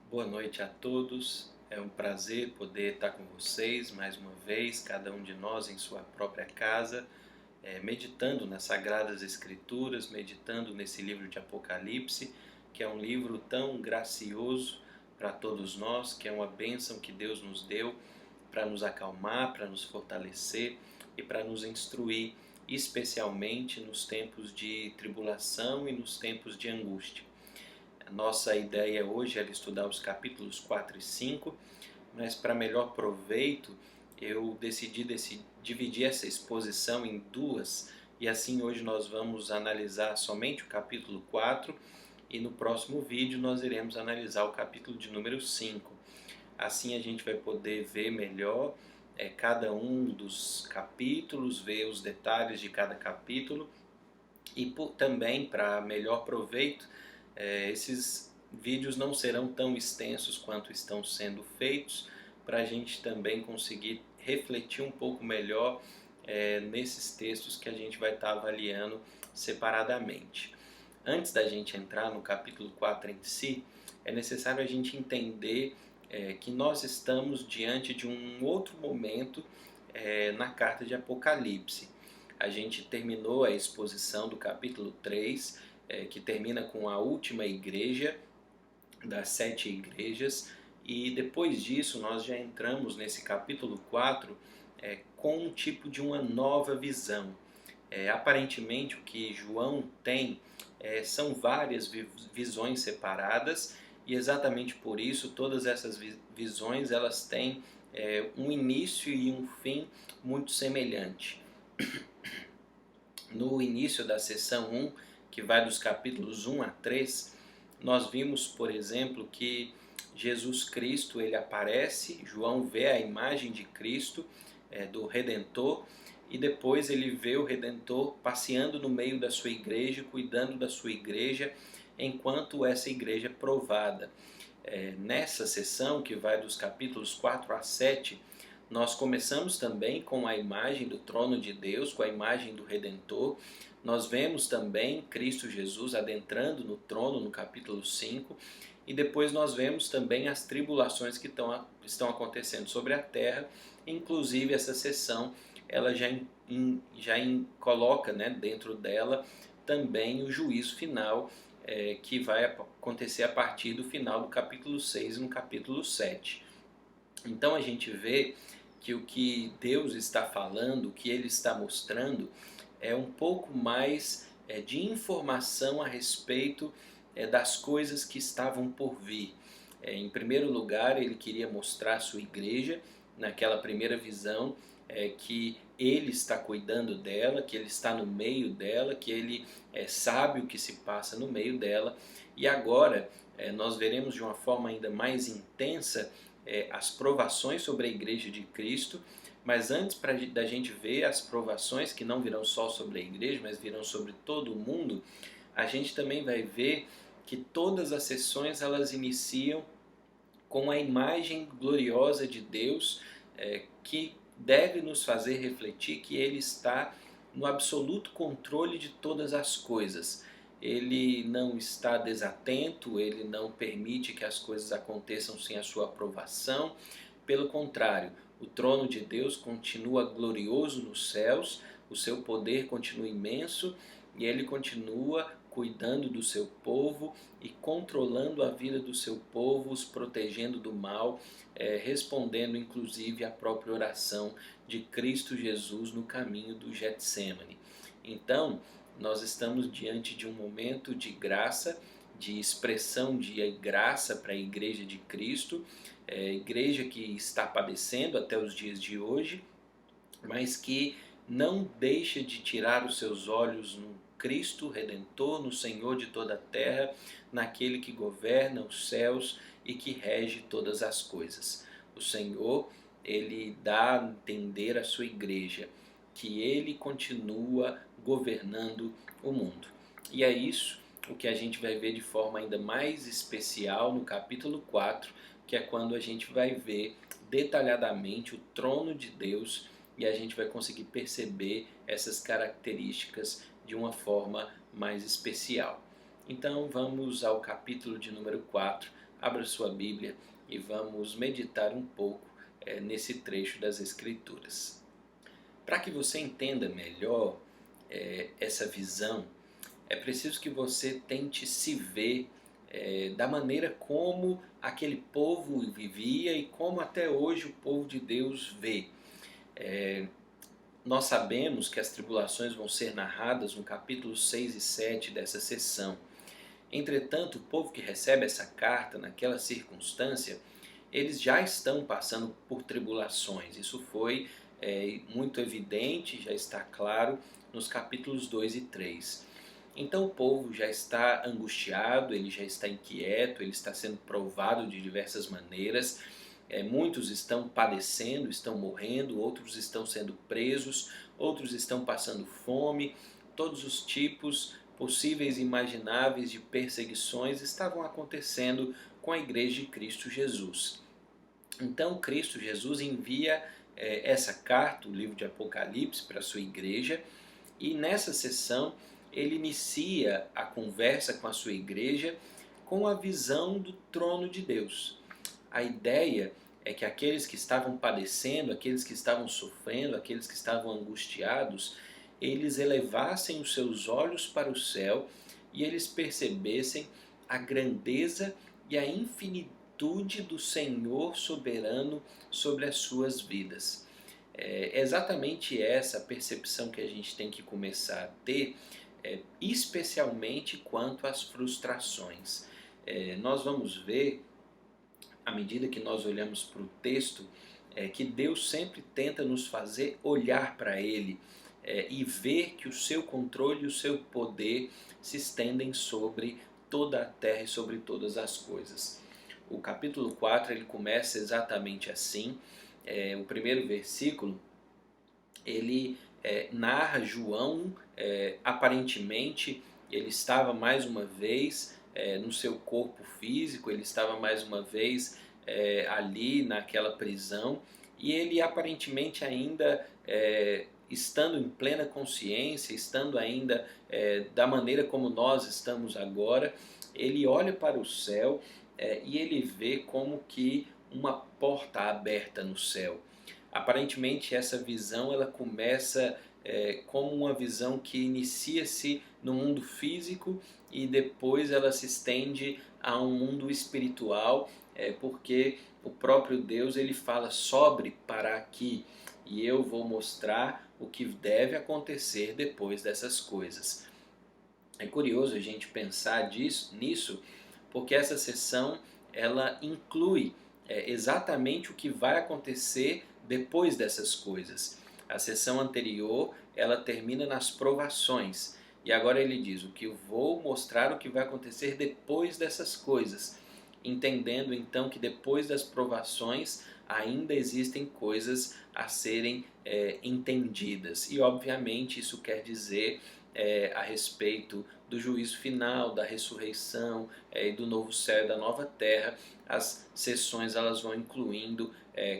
Boa noite a todos. É um prazer poder estar com vocês mais uma vez, cada um de nós em sua própria casa, meditando nas Sagradas Escrituras, meditando nesse livro de Apocalipse, que é um livro tão gracioso para todos nós, que é uma bênção que Deus nos deu para nos acalmar, para nos fortalecer e para nos instruir, especialmente nos tempos de tribulação e nos tempos de angústia. A nossa ideia hoje era estudar os capítulos 4 e 5, mas para melhor proveito eu decidi dividir essa exposição em duas, e assim hoje nós vamos analisar somente o capítulo 4 e no próximo vídeo nós iremos analisar o capítulo de número 5. Assim a gente vai poder ver melhor cada um dos capítulos, ver os detalhes de cada capítulo e também para melhor proveito esses vídeos não serão tão extensos quanto estão sendo feitos, para a gente também conseguir refletir um pouco melhor nesses textos que a gente vai estar avaliando separadamente. Antes da gente entrar no capítulo 4 em si, é necessário a gente entender que nós estamos diante de um outro momento na carta de Apocalipse. A gente terminou a exposição do capítulo 3, que termina com a última igreja das 7 igrejas, e depois disso nós já entramos nesse capítulo 4 com um tipo de uma nova visão. Aparentemente o que João tem são várias visões separadas, e exatamente por isso todas essas visões elas têm um início e um fim muito semelhante. No início da seção 1, que vai dos capítulos 1 a 3, nós vimos, por exemplo, que Jesus Cristo ele aparece, João vê a imagem de Cristo, do Redentor, e depois ele vê o Redentor passeando no meio da sua igreja, cuidando da sua igreja, enquanto essa igreja é provada. Nessa seção, que vai dos capítulos 4 a 7, nós começamos também com a imagem do trono de Deus, com a imagem do Redentor. Nós vemos também Cristo Jesus adentrando no trono no capítulo 5. E depois nós vemos também as tribulações que estão acontecendo sobre a terra. Inclusive essa seção ela coloca, né, dentro dela também o juízo final, que vai acontecer a partir do final do capítulo 6 e no capítulo 7. Então a gente vê que o que Deus está falando, o que Ele está mostrando, é um pouco mais de informação a respeito das coisas que estavam por vir. Em primeiro lugar, Ele queria mostrar a sua igreja, naquela primeira visão, que Ele está cuidando dela, que Ele está no meio dela, que Ele sabe o que se passa no meio dela. E agora nós veremos de uma forma ainda mais intensa as provações sobre a igreja de Cristo, mas antes da gente ver as provações que não virão só sobre a igreja, mas virão sobre todo o mundo, a gente também vai ver que todas as sessões elas iniciam com a imagem gloriosa de Deus, que deve nos fazer refletir que Ele está no absoluto controle de todas as coisas. Ele não está desatento, Ele não permite que as coisas aconteçam sem a sua aprovação. Pelo contrário, o trono de Deus continua glorioso nos céus, o seu poder continua imenso e Ele continua cuidando do seu povo e controlando a vida do seu povo, os protegendo do mal, respondendo inclusive à própria oração de Cristo Jesus no caminho do Getsêmani. Então, nós estamos diante de um momento de graça, de expressão de graça para a igreja de Cristo, igreja que está padecendo até os dias de hoje, mas que não deixa de tirar os seus olhos no Cristo Redentor, no Senhor de toda a terra, naquele que governa os céus e que rege todas as coisas. O Senhor, Ele dá a entender à sua igreja que Ele continua governando o mundo. E é isso o que a gente vai ver de forma ainda mais especial no capítulo 4, que é quando a gente vai ver detalhadamente o trono de Deus e a gente vai conseguir perceber essas características de uma forma mais especial. Então vamos ao capítulo de número 4 abra sua Bíblia e vamos meditar um pouco nesse trecho das Escrituras. Para que você entenda melhor essa visão, é preciso que você tente se ver da maneira como aquele povo vivia e como até hoje o povo de Deus vê. Nós sabemos que as tribulações vão ser narradas no capítulo 6 e 7 dessa sessão. Entretanto, o povo que recebe essa carta naquela circunstância, eles já estão passando por tribulações. Isso foi muito evidente, já está claro nos capítulos 2 e 3. Então o povo já está angustiado, ele já está inquieto, ele está sendo provado de diversas maneiras. Muitos estão padecendo, estão morrendo, outros estão sendo presos, outros estão passando fome. Todos os tipos possíveis e imagináveis de perseguições estavam acontecendo com a Igreja de Cristo Jesus. Então Cristo Jesus envia essa carta, o livro de Apocalipse, para a sua igreja, e nessa sessão ele inicia a conversa com a sua igreja com a visão do trono de Deus. A ideia é que aqueles que estavam padecendo, aqueles que estavam sofrendo, aqueles que estavam angustiados, eles elevassem os seus olhos para o céu e eles percebessem a grandeza e a infinitude do Senhor soberano sobre as suas vidas. É exatamente essa percepção que a gente tem que começar a ter, especialmente quanto às frustrações. Nós vamos ver, à medida que nós olhamos para o texto, que Deus sempre tenta nos fazer olhar para Ele e ver que o seu controle e o seu poder se estendem sobre toda a terra e sobre todas as coisas. O capítulo 4 ele começa exatamente assim. O primeiro versículo ele narra João, aparentemente ele estava mais uma vez no seu corpo físico, ele estava mais uma vez ali naquela prisão, e ele aparentemente ainda estando em plena consciência, estando ainda da maneira como nós estamos agora, ele olha para o céu e ele vê como que uma porta aberta no céu. Aparentemente essa visão ela começa como uma visão que inicia-se no mundo físico e depois ela se estende a um mundo espiritual, porque o próprio Deus ele fala: sobre para aqui e eu vou mostrar o que deve acontecer depois dessas coisas. É curioso a gente pensar nisso, porque essa sessão ela inclui exatamente o que vai acontecer depois dessas coisas. A sessão anterior ela termina nas provações, e agora ele diz: o que eu vou mostrar o que vai acontecer depois dessas coisas, entendendo então que depois das provações ainda existem coisas a serem entendidas, e obviamente isso quer dizer a respeito do juízo final, da ressurreição e do novo céu e da nova terra. As sessões elas vão incluindo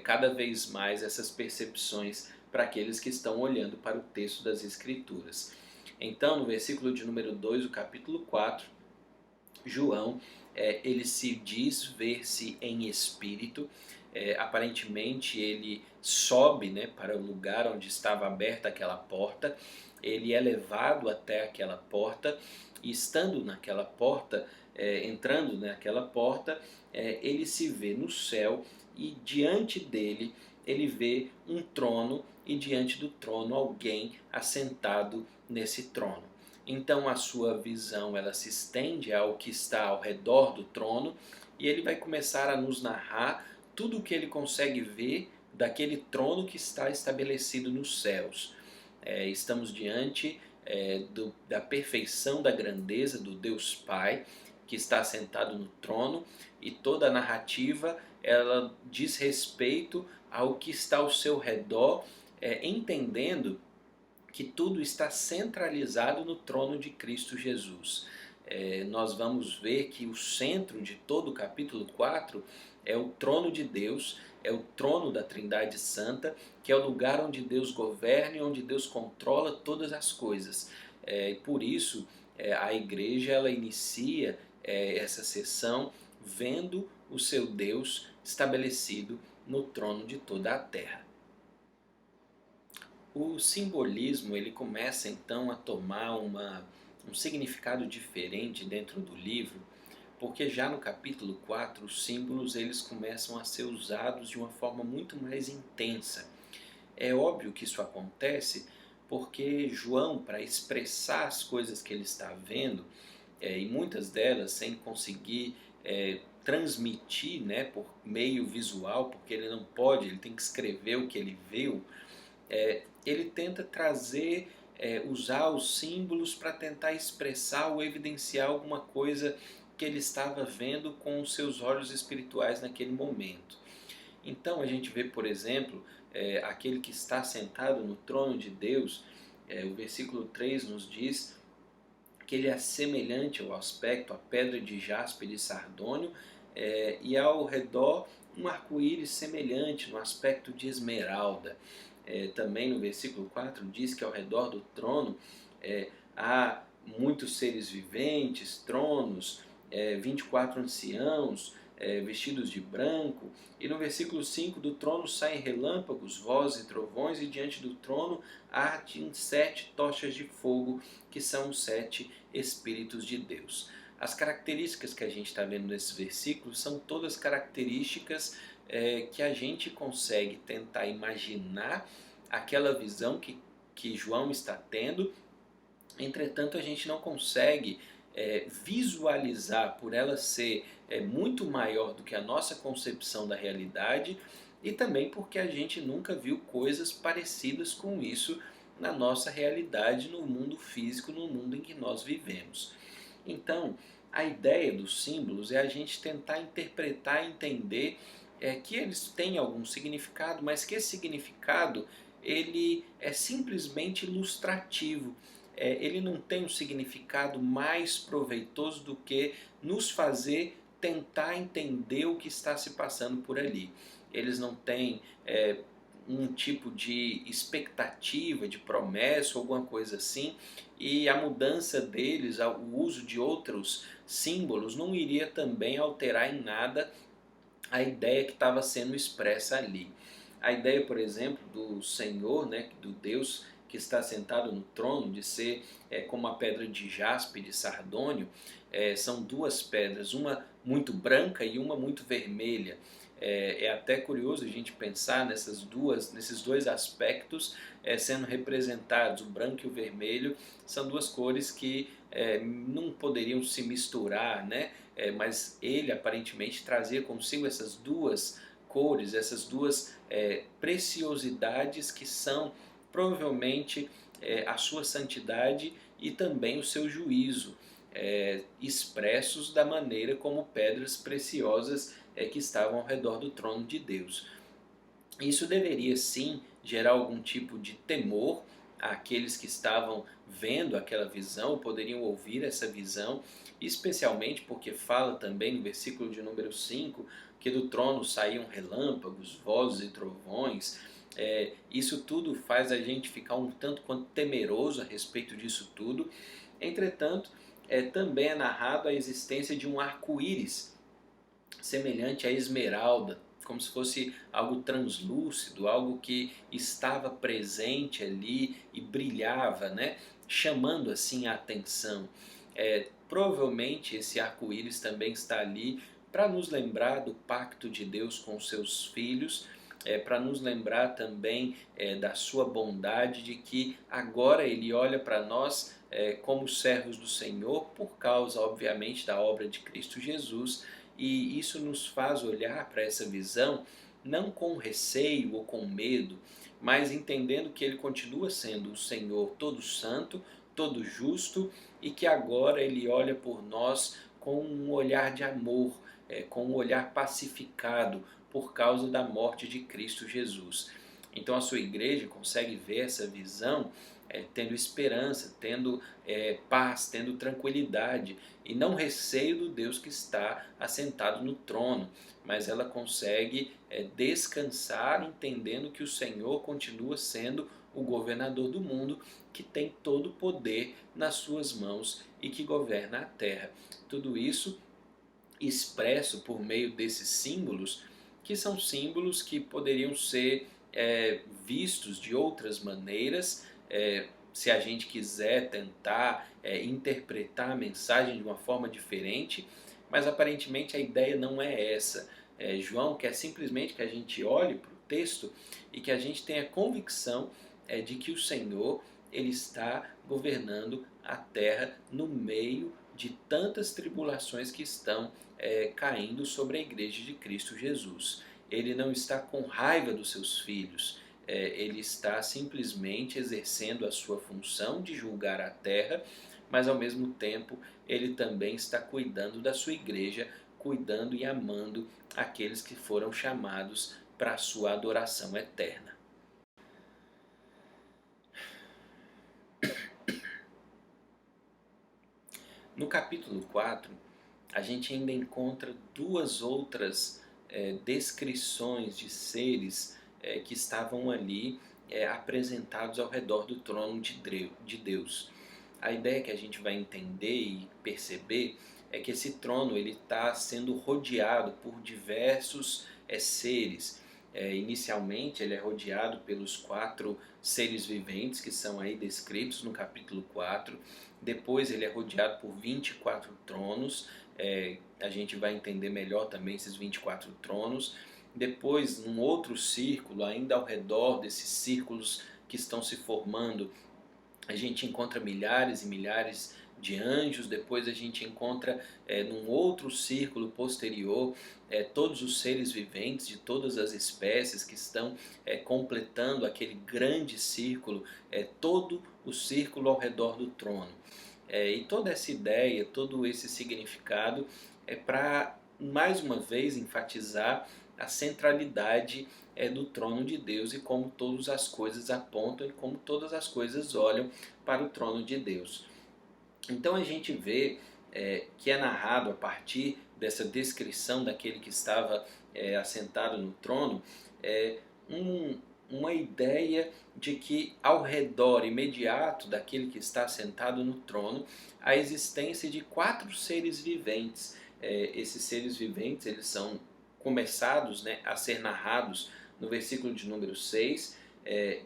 cada vez mais essas percepções para aqueles que estão olhando para o texto das Escrituras. Então, no versículo de número 2 do capítulo 4, João ele se diz ver-se em espírito. Aparentemente ele sobe para o lugar onde estava aberta aquela porta, ele é levado até aquela porta, e estando naquela porta, entrando naquela porta, ele se vê no céu, e diante dele ele vê um trono, e diante do trono alguém assentado nesse trono. Então a sua visão ela se estende ao que está ao redor do trono, e ele vai começar a nos narrar tudo o que ele consegue ver daquele trono que está estabelecido nos céus. Estamos diante da perfeição da grandeza do Deus Pai, que está sentado no trono, e toda a narrativa ela diz respeito ao que está ao seu redor, entendendo que tudo está centralizado no trono de Cristo Jesus. Nós vamos ver que o centro de todo o capítulo 4 é o trono de Deus, é o trono da Trindade Santa, que é o lugar onde Deus governa e onde Deus controla todas as coisas. Por isso, a igreja ela inicia essa sessão vendo o seu Deus estabelecido no trono de toda a terra. O simbolismo ele começa então a tomar um significado diferente dentro do livro, porque já no capítulo 4 os símbolos eles começam a ser usados de uma forma muito mais intensa. É óbvio que isso acontece porque João, para expressar as coisas que ele está vendo, e muitas delas sem conseguir transmitir, né, por meio visual, porque ele não pode, ele tem que escrever o que ele viu, ele tenta trazer, usar os símbolos para tentar expressar ou evidenciar alguma coisa que ele estava vendo com os seus olhos espirituais naquele momento. Então a gente vê, por exemplo, aquele que está sentado no trono de Deus, o versículo 3 nos diz que ele é semelhante ao aspecto à pedra de jaspe e de sardônio, e ao redor um arco-íris semelhante no aspecto de esmeralda. Também no versículo 4 diz que ao redor do trono há muitos seres viventes, tronos, 24 anciãos, vestidos de branco. E no versículo 5, do trono saem relâmpagos, vozes e trovões, e diante do trono ardem 7 tochas de fogo, que são os 7 Espíritos de Deus. As características que a gente está vendo nesses versículos são todas características que a gente consegue tentar imaginar aquela visão que João está tendo. Entretanto, a gente não consegue visualizar, por ela ser muito maior do que a nossa concepção da realidade, e também porque a gente nunca viu coisas parecidas com isso na nossa realidade, no mundo físico, no mundo em que nós vivemos. Então, a ideia dos símbolos é a gente tentar interpretar e entender que eles têm algum significado, mas que esse significado ele é simplesmente ilustrativo. Ele não tem um significado mais proveitoso do que nos fazer tentar entender o que está se passando por ali. Eles não têm um tipo de expectativa, de promessa ou alguma coisa assim, e a mudança deles, o uso de outros símbolos não iria também alterar em nada a ideia que estava sendo expressa ali. A ideia, por exemplo, do Senhor, né, do Deus que está sentado no trono, de ser como a pedra de jaspe, de sardônio, são duas pedras, uma muito branca e uma muito vermelha. É até curioso a gente pensar nesses dois aspectos sendo representados. O branco e o vermelho são duas cores que não poderiam se misturar, né? Mas ele aparentemente trazia consigo essas duas cores, essas duas preciosidades que são provavelmente a sua santidade e também o seu juízo, expressos da maneira como pedras preciosas que estavam ao redor do trono de Deus. Isso deveria sim gerar algum tipo de temor àqueles que estavam vendo aquela visão, poderiam ouvir essa visão, especialmente porque fala também no versículo de número 5 que do trono saíam relâmpagos, vozes e trovões. Isso tudo faz a gente ficar um tanto quanto temeroso a respeito disso tudo. Entretanto, também é narrado a existência de um arco-íris semelhante à esmeralda, como se fosse algo translúcido, algo que estava presente ali e brilhava, né? Chamando assim a atenção. Provavelmente esse arco-íris também está ali para nos lembrar do pacto de Deus com os seus filhos, para nos lembrar também da sua bondade, de que agora Ele olha para nós como servos do Senhor, por causa, obviamente, da obra de Cristo Jesus, e isso nos faz olhar para essa visão não com receio ou com medo, mas entendendo que Ele continua sendo o Senhor todo santo, todo justo, e que agora Ele olha por nós com um olhar de amor, com um olhar pacificado por causa da morte de Cristo Jesus. Então a sua igreja consegue ver essa visão tendo esperança, tendo paz, tendo tranquilidade e não receio do Deus que está assentado no trono, mas ela consegue descansar entendendo que o Senhor continua sendo o governador do mundo, que tem todo o poder nas suas mãos e que governa a terra. Tudo isso expresso por meio desses símbolos, que são símbolos que poderiam ser vistos de outras maneiras, se a gente quiser tentar interpretar a mensagem de uma forma diferente, mas aparentemente a ideia não é essa. João quer simplesmente que a gente olhe para o texto e que a gente tenha convicção de que o Senhor ele está governando a terra no meio de tantas tribulações que estão caindo sobre a igreja de Cristo Jesus. Ele não está com raiva dos seus filhos, ele está simplesmente exercendo a sua função de julgar a terra, mas ao mesmo tempo ele também está cuidando da sua igreja, cuidando e amando aqueles que foram chamados para a sua adoração eterna. No capítulo 4, a gente ainda encontra duas outras descrições de seres que estavam ali apresentados ao redor do trono de Deus. A ideia que a gente vai entender e perceber é que esse trono está sendo rodeado por diversos seres. Inicialmente ele é rodeado pelos 4 seres viventes que são aí descritos no capítulo 4. Depois ele é rodeado por 24 tronos. A gente vai entender melhor também esses 24 tronos. Depois, num outro círculo, ainda ao redor desses círculos que estão se formando, a gente encontra milhares e milhares de anjos. Depois a gente encontra num outro círculo posterior todos os seres viventes de todas as espécies que estão completando aquele grande círculo, todo o círculo ao redor do trono. E toda essa ideia, todo esse significado é para, mais uma vez, enfatizar a centralidade do trono de Deus e como todas as coisas apontam e como todas as coisas olham para o trono de Deus. Então a gente vê que é narrado a partir dessa descrição daquele que estava assentado no trono, uma ideia de que ao redor imediato daquele que está sentado no trono, a existência de 4 seres viventes. Esses seres viventes eles são começados a ser narrados no versículo de número 6,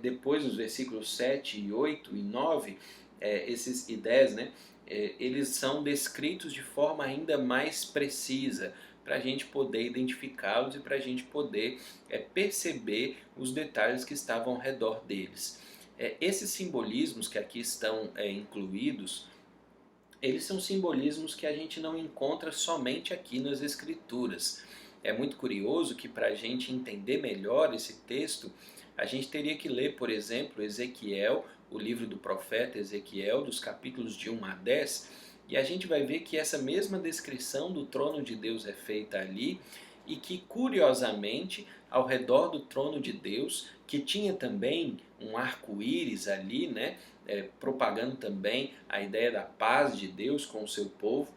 depois nos versículos 7 e 8 e 9, esses e 10, eles são descritos de forma ainda mais precisa, para a gente poder identificá-los e para a gente poder perceber os detalhes que estavam ao redor deles. Esses simbolismos que aqui estão incluídos, eles são simbolismos que a gente não encontra somente aqui nas Escrituras. É muito curioso que para a gente entender melhor esse texto, a gente teria que ler, por exemplo, Ezequiel, o livro do profeta Ezequiel, dos capítulos de 1 a 10, e a gente vai ver que essa mesma descrição do trono de Deus é feita ali, e que, curiosamente, ao redor do trono de Deus, que tinha também um arco-íris ali, propagando também a ideia da paz de Deus com o seu povo,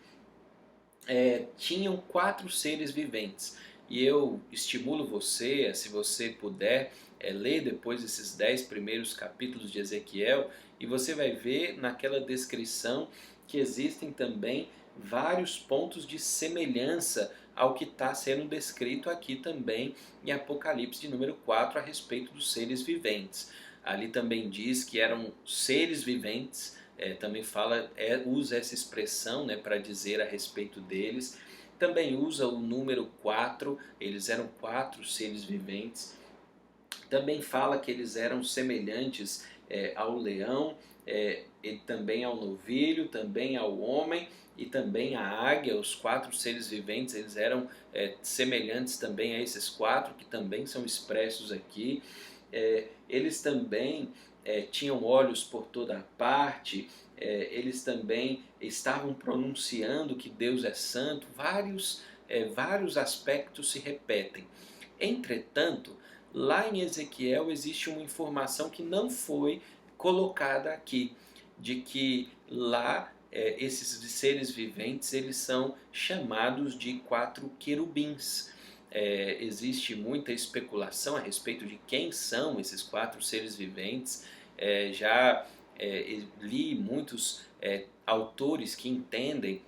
tinham 4 seres viventes. E eu estimulo você, se você puder, ler depois esses 10 primeiros capítulos de Ezequiel, e você vai ver naquela descrição que existem também vários pontos de semelhança ao que está sendo descrito aqui também em Apocalipse de número 4 a respeito dos seres viventes. Ali também diz que eram seres viventes, também usa essa expressão para dizer a respeito deles. Também usa o número 4, eles eram 4 seres viventes. Também fala que eles eram semelhantes ao leão, e também ao novilho, também ao homem e também à águia. Os 4 seres viventes eles eram semelhantes também a esses 4 que também são expressos aqui. Eles também tinham olhos por toda a parte, eles também estavam pronunciando que Deus é santo. Vários aspectos se repetem. Entretanto, lá em Ezequiel existe uma informação que não foi colocada aqui, de que lá esses seres viventes eles são chamados de 4 querubins. Existe muita especulação a respeito de quem são esses 4 seres viventes. Já li muitos autores que entendem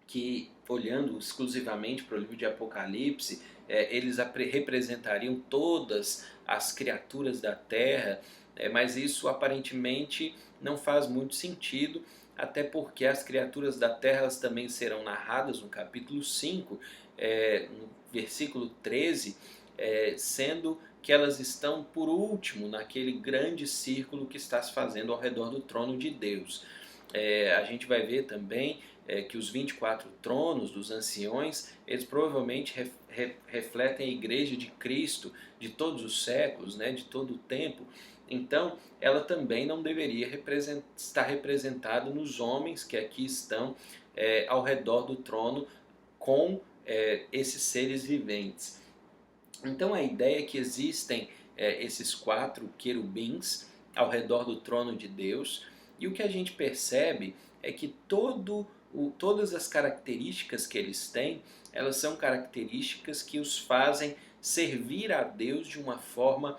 que, olhando exclusivamente para o livro de Apocalipse, eles representariam todas as criaturas da terra, mas isso aparentemente não faz muito sentido, até porque as criaturas da terra elas também serão narradas no capítulo 5, no versículo 13, sendo que elas estão por último naquele grande círculo que está se fazendo ao redor do trono de Deus. A gente vai ver também que os 24 tronos dos anciões, eles provavelmente refletem a igreja de Cristo de todos os séculos, né, de todo o tempo. Então, ela também não deveria estar representada nos homens que aqui estão ao redor do trono com esses seres viventes. Então, a ideia é que existem esses 4 querubins ao redor do trono de Deus, e o que a gente percebe é que todas as características que eles têm, elas são características que os fazem servir a Deus de uma forma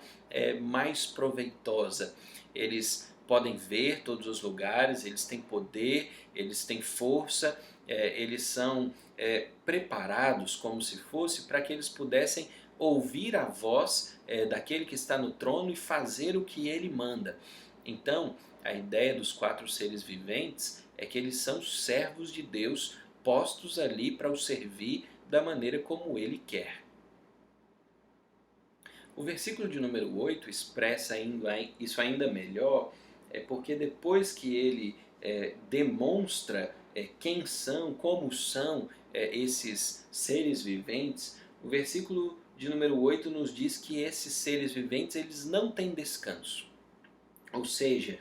mais proveitosa. Eles podem ver todos os lugares, eles têm poder, eles têm força, eles são preparados como se fosse para que eles pudessem ouvir a voz daquele que está no trono e fazer o que ele manda. Então, a ideia dos 4 seres viventes é que eles são servos de Deus, postos ali para o servir da maneira como ele quer. O versículo de número 8 expressa isso ainda melhor, porque depois que ele demonstra quem são, como são esses seres viventes, o versículo de número 8 nos diz que esses seres viventes eles não têm descanso. Ou seja,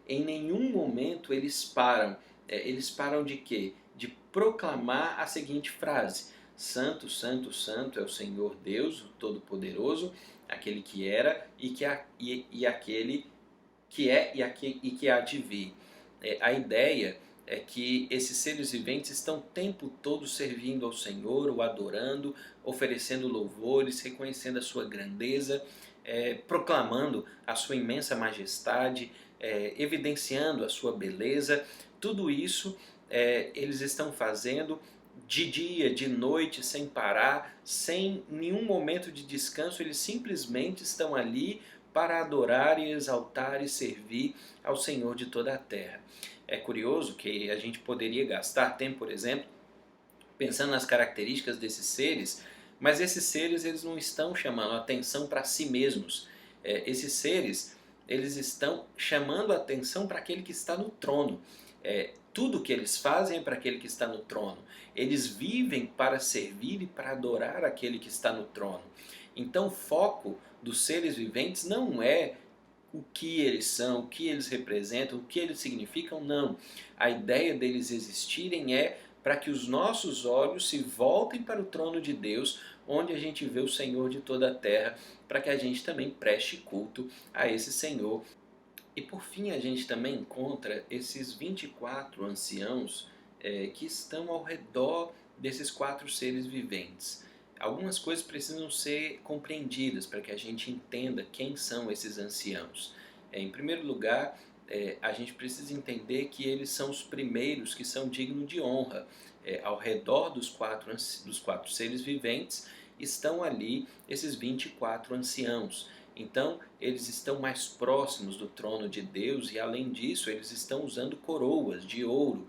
em nenhum momento eles param. Eles param de quê? De proclamar a seguinte frase: Santo, Santo, Santo é o Senhor Deus, o Todo-Poderoso, aquele que era e aquele que é e que há de vir. A ideia é que esses seres viventes estão o tempo todo servindo ao Senhor, o adorando, oferecendo louvores, reconhecendo a sua grandeza, proclamando a sua imensa majestade, evidenciando a sua beleza. Tudo isso eles estão fazendo de dia, de noite, sem parar, sem nenhum momento de descanso. Eles simplesmente estão ali para adorar e exaltar e servir ao Senhor de toda a terra. É curioso que a gente poderia gastar tempo, por exemplo, pensando nas características desses seres, mas esses seres eles não estão chamando a atenção para si mesmos. Esses seres eles estão chamando a atenção para aquele que está no trono. Tudo que eles fazem é para aquele que está no trono. Eles vivem para servir e para adorar aquele que está no trono. Então o foco dos seres viventes não é o que eles são, o que eles representam, o que eles significam, não. A ideia deles existirem é para que os nossos olhos se voltem para o trono de Deus, onde a gente vê o Senhor de toda a terra, para que a gente também preste culto a esse Senhor. E por fim a gente também encontra esses 24 anciãos que estão ao redor desses 4 seres viventes. Algumas coisas precisam ser compreendidas para que a gente entenda quem são esses anciãos. Em primeiro lugar, a gente precisa entender que eles são os primeiros que são dignos de honra. Ao redor dos quatro seres viventes estão ali esses 24 anciãos. Então, eles estão mais próximos do trono de Deus e, além disso, eles estão usando coroas de ouro,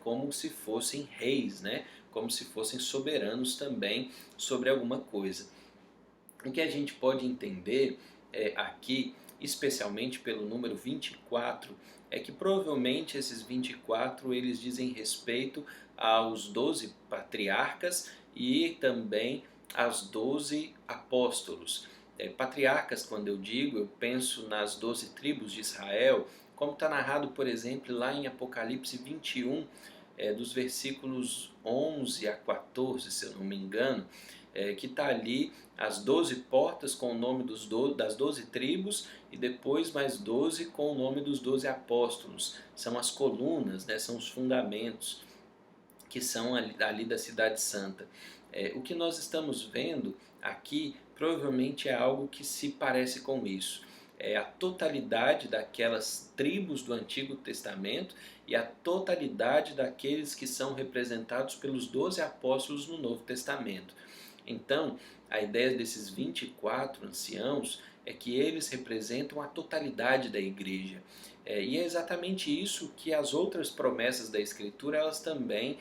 como se fossem reis, né? Como se fossem soberanos também sobre alguma coisa. O que a gente pode entender aqui, especialmente pelo número 24, é que provavelmente esses 24 eles dizem respeito aos 12 patriarcas e também aos 12 apóstolos. Patriarcas, quando eu digo, eu penso nas 12 tribos de Israel, como está narrado, por exemplo, lá em Apocalipse 21, dos versículos 11 a 14, se eu não me engano, que está ali as 12 portas com o nome das 12 tribos e depois mais 12 com o nome dos 12 apóstolos. São as colunas, né, são os fundamentos que são ali da Cidade Santa. O que nós estamos vendo aqui provavelmente é algo que se parece com isso. é a totalidade daquelas tribos do Antigo Testamento e a totalidade daqueles que são representados pelos 12 apóstolos no Novo Testamento. Então, a ideia desses 24 anciãos é que eles representam a totalidade da igreja. E é exatamente isso que as outras promessas da Escritura elas também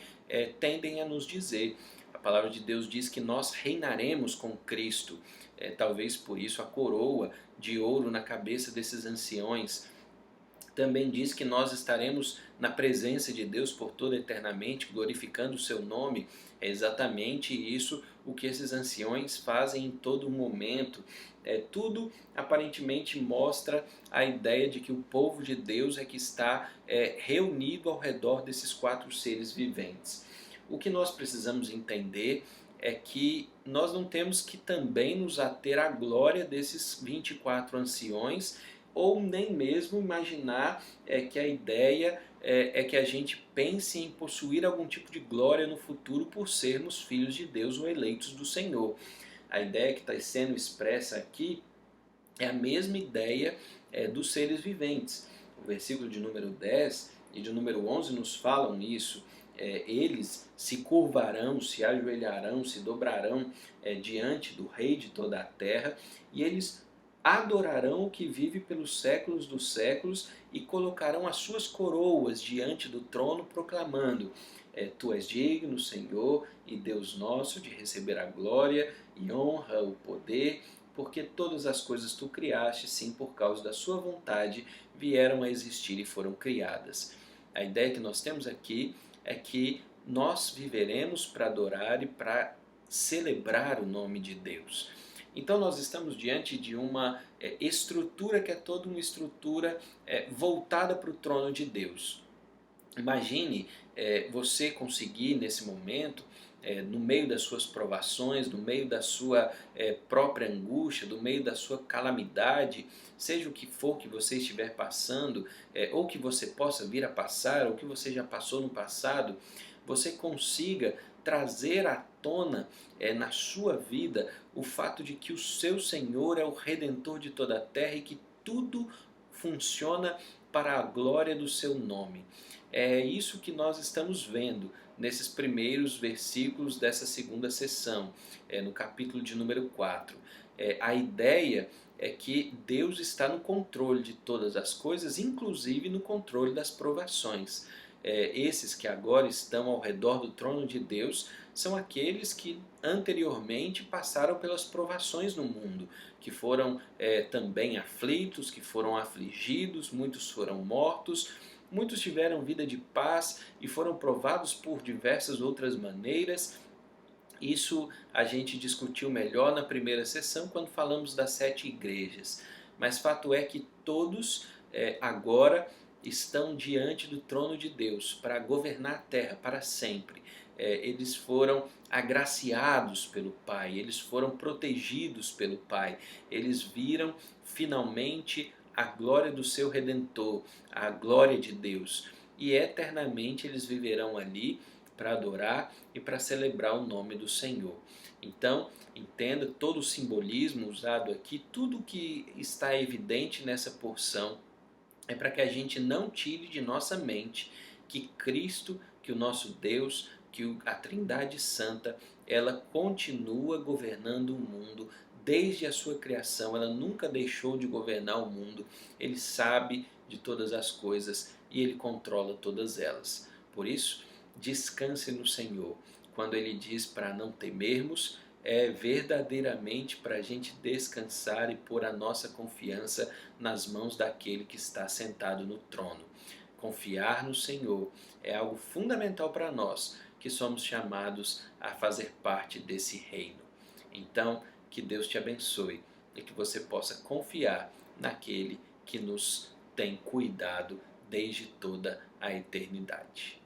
tendem a nos dizer. A palavra de Deus diz que nós reinaremos com Cristo. Talvez por isso a coroa de ouro na cabeça desses anciões. Também diz que nós estaremos na presença de Deus por toda eternamente, glorificando o seu nome. É exatamente isso o que esses anciões fazem em todo momento. Tudo aparentemente mostra a ideia de que o povo de Deus é que está reunido ao redor desses 4 seres viventes. O que nós precisamos entender é que nós não temos que também nos ater à glória desses 24 anciões, ou nem mesmo imaginar que a ideia é que a gente pense em possuir algum tipo de glória no futuro por sermos filhos de Deus ou eleitos do Senhor. A ideia que está sendo expressa aqui é a mesma ideia dos seres viventes. O versículo de número 10 e de número 11 nos falam isso. Eles se curvarão, se ajoelharão, se dobrarão diante do Rei de toda a terra, e eles adorarão o que vive pelos séculos dos séculos e colocarão as suas coroas diante do trono, proclamando: Tu és digno, Senhor e Deus nosso, de receber a glória e honra, o poder, porque todas as coisas tu criaste, sim, por causa da sua vontade, vieram a existir e foram criadas. A ideia que nós temos aqui é que nós viveremos para adorar e para celebrar o nome de Deus. Então nós estamos diante de uma estrutura que é toda uma estrutura voltada para o trono de Deus. Imagine você conseguir nesse momento, no meio das suas provações, no meio da sua própria angústia, no meio da sua calamidade, seja o que for que você estiver passando, ou que você possa vir a passar, ou que você já passou no passado, você consiga trazer à tona na sua vida o fato de que o seu Senhor é o Redentor de toda a terra e que tudo funciona para a glória do seu nome. É isso que nós estamos vendo nesses primeiros versículos dessa segunda sessão, no capítulo de número 4. A ideia é que Deus está no controle de todas as coisas, inclusive no controle das provações. Esses que agora estão ao redor do trono de Deus são aqueles que anteriormente passaram pelas provações no mundo, que foram também aflitos, que foram afligidos, muitos foram mortos, muitos tiveram vida de paz e foram provados por diversas outras maneiras. Isso a gente discutiu melhor na primeira sessão quando falamos das 7 igrejas. Mas fato é que todos agora estão diante do trono de Deus para governar a terra para sempre. Eles foram agraciados pelo Pai, eles foram protegidos pelo Pai, eles viram finalmente a glória do seu Redentor, a glória de Deus, e eternamente eles viverão ali para adorar e para celebrar o nome do Senhor. Então, entenda todo o simbolismo usado aqui, tudo que está evidente nessa porção é para que a gente não tire de nossa mente que Cristo, que o nosso Deus, que a Trindade Santa, ela continua governando o mundo desde a sua criação. Ela nunca deixou de governar o mundo. Ele sabe de todas as coisas e Ele controla todas elas. Por isso, descanse no Senhor. Quando Ele diz para não temermos, é verdadeiramente para a gente descansar e pôr a nossa confiança nas mãos daquele que está sentado no trono. Confiar no Senhor é algo fundamental para nós, que somos chamados a fazer parte desse reino. Então, que Deus te abençoe e que você possa confiar naquele que nos tem cuidado desde toda a eternidade.